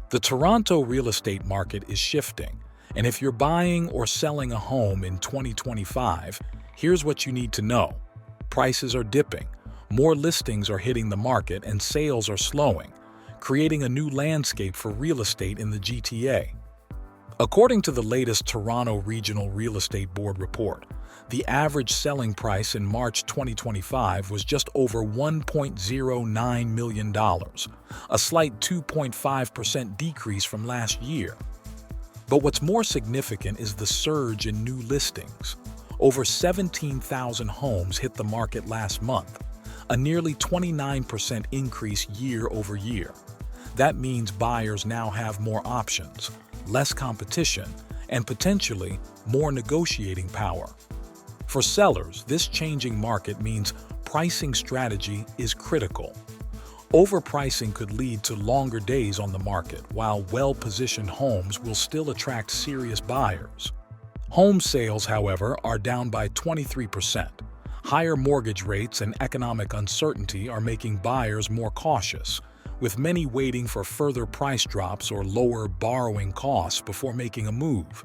The Toronto real estate market is shifting, and if you're buying or selling a home in 2025, here's what you need to know. Prices are dipping, more listings are hitting the market, and sales are slowing, creating a new landscape for real estate in the GTA. According to the latest Toronto Regional Real Estate Board report, the average selling price in March 2025 was just over $1.09 million, a slight 2.5% decrease from last year. But what's more significant is the surge in new listings. Over 17,000 homes hit the market last month, a nearly 29% increase year over year. That means buyers now have more options, less competition, and potentially more negotiating power. For sellers, this changing market means pricing strategy is critical. Overpricing could lead to longer days on the market, while well-positioned homes will still attract serious buyers. Home sales, however, are down by 23%. Higher mortgage rates and economic uncertainty are making buyers more cautious, with many waiting for further price drops or lower borrowing costs before making a move.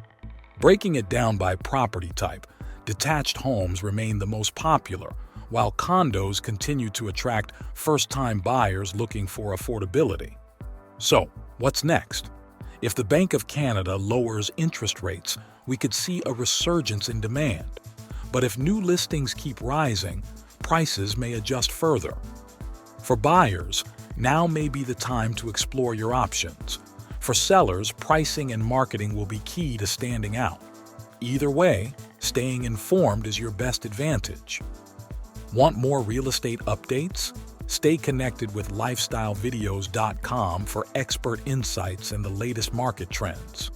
Breaking it down by property type, detached homes remain the most popular, while condos continue to attract first-time buyers looking for affordability. So, what's next? If the Bank of Canada lowers interest rates, we could see a resurgence in demand. But if new listings keep rising, prices may adjust further. For buyers, now may be the time to explore your options. For sellers, pricing and marketing will be key to standing out. Either way, staying informed is your best advantage. Want more real estate updates? Stay connected with lifestylevideos.com for expert insights and the latest market trends.